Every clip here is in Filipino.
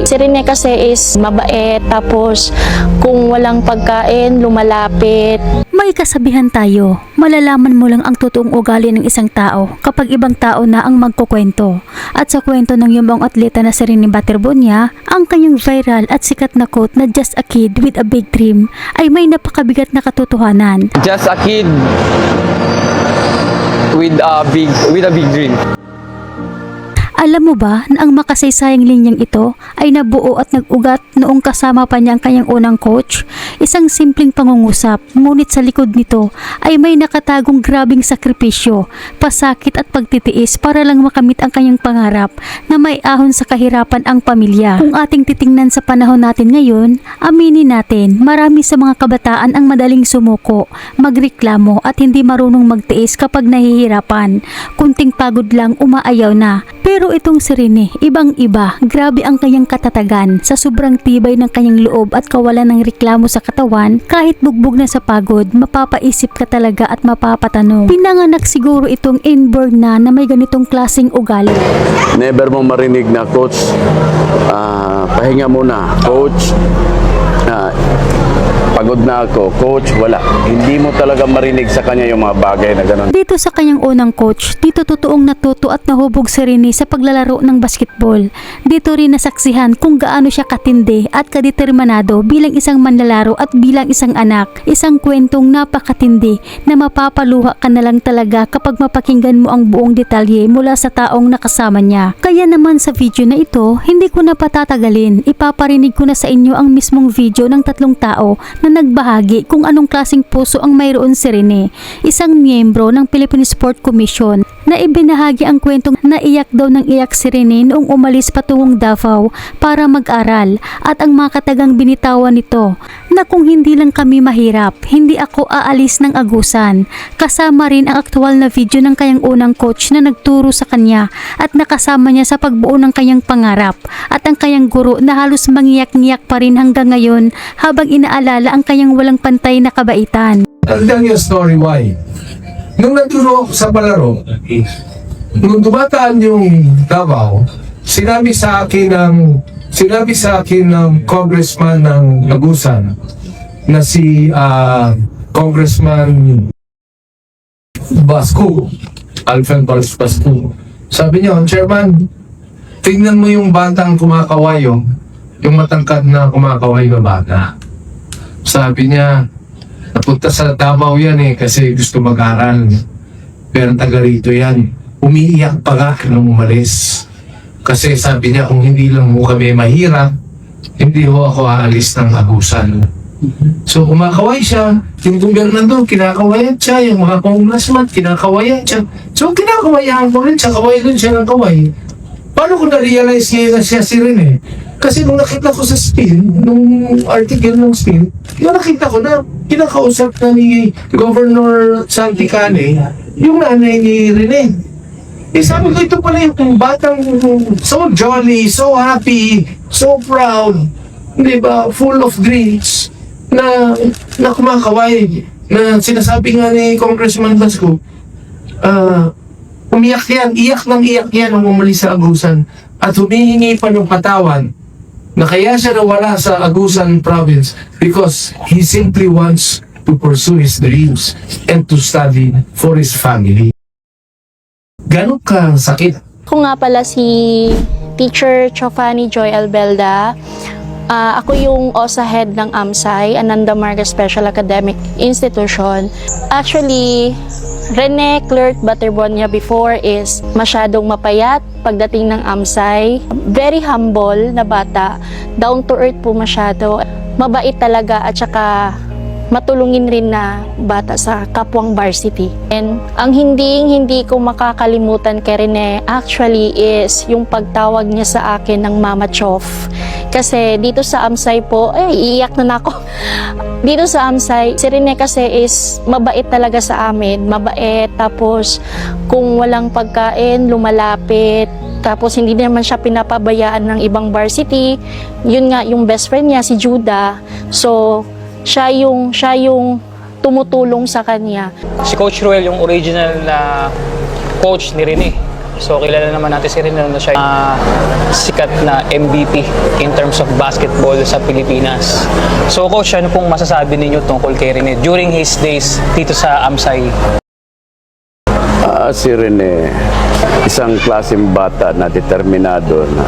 Si Rene kasi is mabait, tapos kung walang pagkain, lumalapit. May kasabihan tayo, malalaman mo lang ang totoong ugali ng isang tao kapag ibang tao na ang magkukwento. At sa kwento ng yumbang atleta na si Rene Baterbonia, ang kanyang viral at sikat na quote na "Just a kid with a big dream" ay may napakabigat na katotohanan. Just a kid with a big dream. Alam mo ba na ang makasaysayang linyang ito ay nabuo at nag-ugat noong kasama pa niya ang kanyang unang coach? Isang simpleng pangungusap, ngunit sa likod nito ay may nakatagong grabing sakripisyo, pasakit at pagtitiis para lang makamit ang kanyang pangarap na may ahon sa kahirapan ang pamilya. Kung ating titingnan sa panahon natin ngayon, aminin natin, marami sa mga kabataan ang madaling sumuko, magreklamo at hindi marunong magtiis kapag nahihirapan. Kunting pagod lang umaayaw na. Pero itong si Rene, ibang-iba, grabe ang kanyang katatagan sa sobrang tibay ng kanyang loob at kawalan ng reklamo sa katawan. Kahit bugbog na sa pagod, mapapaisip ka talaga at mapapatanong. Pinanganak siguro itong inborn na may ganitong klaseng ugali. Never mo marinig na, "Coach, pahinga muna. Coach, pagod na ako. Coach, wala." Hindi mo talaga marinig sa kanya yung mga bagay na gano'n. Dito sa kanyang unang coach, dito totoong natuto at nahubog si Rene sa paglalaro ng basketball. Dito rin nasaksihan kung gaano siya katindi at kadeterminado bilang isang manlalaro at bilang isang anak. Isang kwentong napakatindi na mapapaluha ka na lang talaga kapag mapakinggan mo ang buong detalye mula sa taong nakasama niya. Kaya naman sa video na ito, hindi ko na patatagalin. Ipaparinig ko na sa inyo ang mismong video ng tatlong tao na nagbahagi kung anong klaseng puso ang mayroon si Rene, isang miyembro ng Philippine Sport Commission, na ibinahagi ang kwentong naiyak daw ng iyak si Rene noong umalis patungong Davao para mag-aral at ang mga katagang binitawan nito na kung hindi lang kami mahirap, hindi ako aalis ng Agusan. Kasama rin ang aktual na video ng kanyang unang coach na nagturo sa kanya at nakasama niya sa pagbuo ng kanyang pangarap at ang kanyang guro na halos mangiyak-ngiyak pa rin hanggang ngayon habang inaalala ang kanyang walang pantay na kabaitan. I'll tell you a story why. Nung nagturo ako sa palaro, nung dumataan yung Davao, sinabi sa akin ng congressman ng Agusan na si Congressman Basco, Alfred Basco. Sabi niya, "Chairman, tingnan mo yung batang kumakawayo, yung matangkad na kumakawayo na bata." Sabi niya, "Napunta sa Davao yan kasi gusto mag-aral. Pero taga rito yan. Umiiyak pa nga nung umalis. Kasi sabi niya, kung hindi lang mo kami mahirap, hindi ho ako aalis ng Agusan." So kumakaway siya. Yung gobernador, kinakawayan siya. Yung mga congressman, kinakawayan siya. So kinakawayan ko rin siya. Kaway rin siya ng kaway. Paano ko na-realize ngayon na siya si Rene? Kasi nung nakita ko sa spin, nung article ng spin, yung nakita ko na kinakausap na ni Governor Santicane yung nanay ni Rene. Sabi ko, ito pala yung batang so jolly, so happy, so proud, di ba, full of dreams, na kumakaway, na sinasabi nga ni Congressman Basco, umiyak yan, iyak nung umalis sa Agusan at humihingi pa ng patawan na kaya siya nawala sa Agusan province because he simply wants to pursue his dreams and to study for his family. Ganon ka sakit? Ako nga pala si Teacher Chofani Joy Albelda. Ako yung OSA head ng AMSAI, Ananda Marcos Special Academic Institution. Actually, Rene Clerk Baterbonia before is masyadong mapayat pagdating ng AMSAI. Very humble na bata, down to earth po masyado. Mabait talaga at saka matulungin rin na bata sa kapwang varsity. And ang hindi ko makakalimutan kay Rene actually is yung pagtawag niya sa akin ng Mama Chof. Kasi dito sa AMSAI po, iiyak na ako. Dito sa AMSAI, si Rene kasi is mabait talaga sa amin. Mabait, tapos kung walang pagkain, lumalapit. Tapos hindi naman siya pinapabayaan ng ibang varsity. Yun nga, yung best friend niya, si Judah. So, siya yung tumutulong sa kanya. Si Coach Ruel yung original na coach ni Rene. So kilala naman natin si Rene na siya sikat na MVP in terms of basketball sa Pilipinas. So coach, ano pong masasabi ninyo tungkol kay Rene during his days dito sa AMSAI? Si Rene, isang klaseng bata na determinado na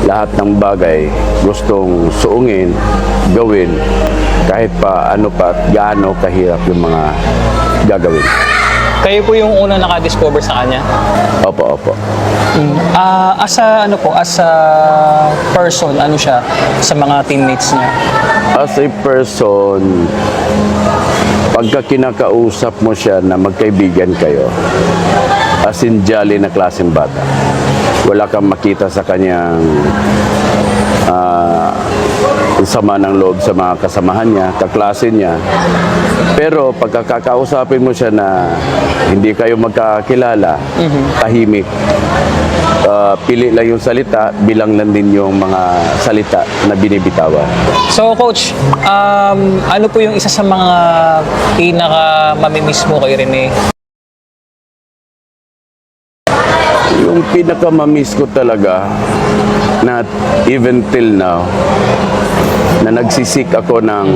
lahat ng bagay gustong suungin, gawin, kahit pa ano pa at gaano kahirap yung mga gagawin. Kayo po yung unang naka-discover sa kanya? Opo, opo. As a person, ano siya sa mga teammates niya? As a person, pagka kinakausap mo siya na magkaibigan kayo, as in jolly na klaseng bata. Wala kang makita sa kanyang sama ng loob sa mga kasamahan niya, kaklase niya. Pero pagkakausapin mo siya na hindi kayo magkakilala, tahimik. Pili lang yung salita, bilang lang din yung mga salita na binibitawan. So coach, ano po yung isa sa mga pinaka-mamimiss mo kay Rene? Yung pinaka-mamiss ko talaga, na even till now, na nagsisik ako ng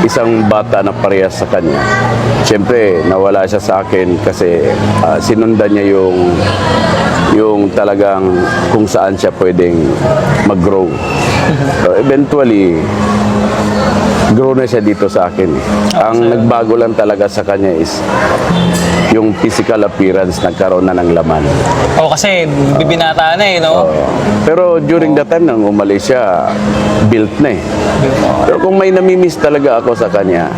isang bata na parehas sa kanya. Siyempre, nawala siya sa akin kasi sinundan niya yung talagang kung saan siya pwedeng mag-grow. So, eventually, grow na siya dito sa akin. Ang nagbago lang talaga sa kanya is yung physical appearance nagkaroon na ng laman. Kasi bibinata na no? Pero during that time nang umalis siya, built na eh. Pero kung may namimiss talaga ako sa kanya,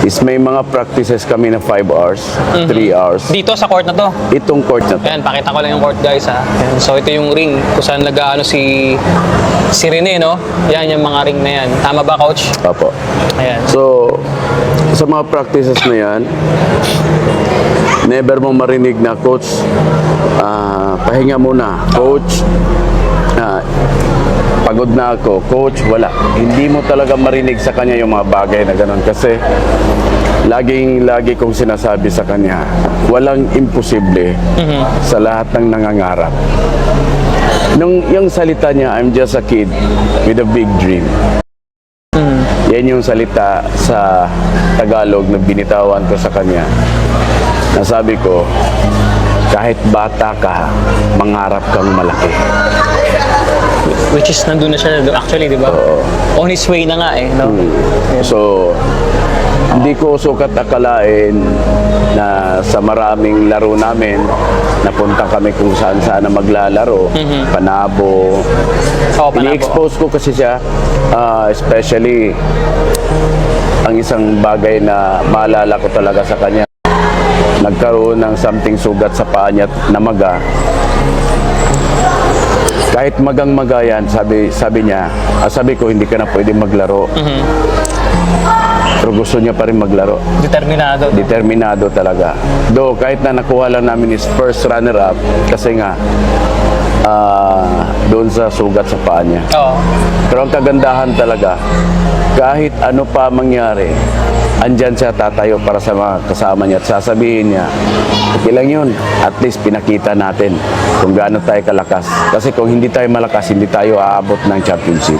is may mga practices kami na 5 hours, 3 hours. Dito sa court na to? Itong court na to. Ayan, pakita ko lang yung court guys ha. Ayan, so ito yung ring kung saan nag-ano si Rene, no? Yan yung mga ring na yan. Tama ba coach? Opo. Ayan. So, sa mga practices na yan, never mo marinig na, coach, pahinga muna. Coach, pagod na ako. Coach, wala. Hindi mo talaga marinig sa kanya yung mga bagay na ganun. Kasi, lagi kong sinasabi sa kanya, walang imposible sa lahat ng nangangarap. Yung salita niya, I'm just a kid with a big dream. Yan yung salita sa Tagalog na binitawan ko sa kanya. Nasabi ko, kahit bata ka, mangarap kang malaki. Which is nandun na siya actually, di ba? On his way na nga eh, no? So, hindi ko sukat akalain na sa maraming laro namin, napunta kami kung saan-saan na maglalaro. Panabo. Panabo. Ini-expose ko kasi siya, especially ang isang bagay na maalala ko talaga sa kanya. Nagkaroon ng something sugat sa paa niya na maga. Kahit magang-maga yan, sabi niya, sabi ko, hindi ka na pwede maglaro. Pero gusto niya pa rin maglaro. Determinado. Determinado talaga. Though, kahit na nakuha lang namin is first runner-up, kasi nga, doon sa sugat sa paa niya. Oo. Pero ang kagandahan talaga, kahit ano pa mangyari, andyan siya tatayo para sa mga kasama niya at sasabihin niya, okay lang yun, at least pinakita natin kung gaano tayo kalakas. Kasi kung hindi tayo malakas, hindi tayo aabot ng championship.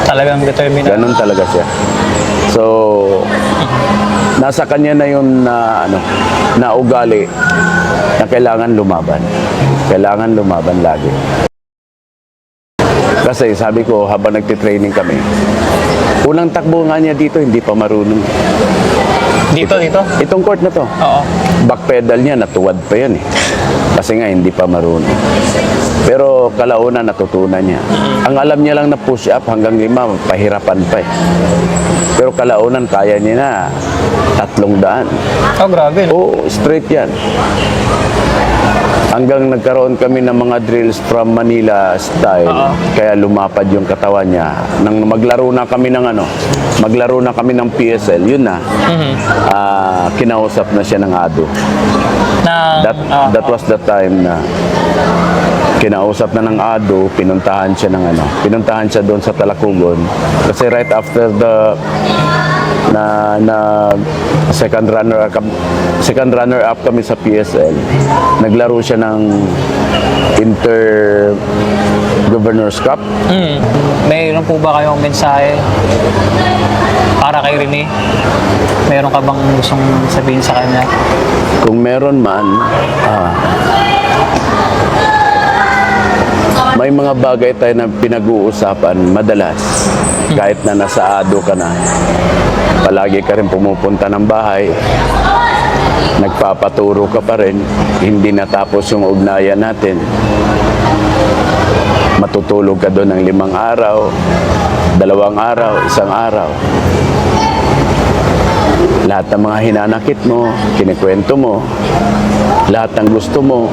Talagang determinado. Ganun talaga siya. So, nasa kanya na yun na ugali na kailangan lumaban. Kailangan lumaban lagi. Kasi sabi ko, habang nagtitraining kami, unang takbo nga niya dito, hindi pa marunong. Dito? Itong court na to. Oo. Backpedal niya, natuwad pa yan eh. Kasi nga, hindi pa marunong. Pero kalaunan, natutunan niya. Ang alam niya lang na push up hanggang 5, pahirapan pa eh. Pero kalaunan, kaya niya na 300. Oh, grabe. Oo, straight yan. Hanggang nagkaroon kami ng mga drills from Manila style. Kaya lumapad yung katawan niya. Nang maglaro na kami ng PSL, yun na. Kinausap na siya ng ADO. That was the time na kinausap na ng ADO, pinuntahan siya doon sa Talakugon. Kasi right after na second runner up kami sa PSL. Naglaro siya ng Inter Governors Cup. Mayroon po ba kayong mensahe para kay Rene? Meron ka bang gustong sabihin sa kanya? Kung meron man, may mga bagay tayo na pinag-uusapan madalas. Kahit na nasa ado ka na, palagi ka rin pumupunta ng bahay, nagpapaturo ka pa rin, hindi natapos yung ugnayan natin. Matutulog ka doon ng 5 araw, 2 araw, 1 araw. Lahat ng mga hinanakit mo, kinikwento mo. Lahat ng gusto mo,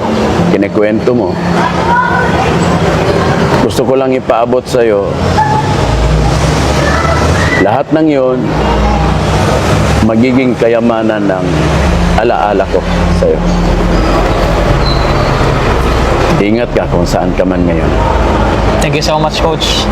kinikwento mo. Gusto ko lang ipaabot sa'yo, lahat ng yon magiging kayamanan ng alaala ko sa'yo. Ingat ka kung saan ka man ngayon. Thank you so much, Coach.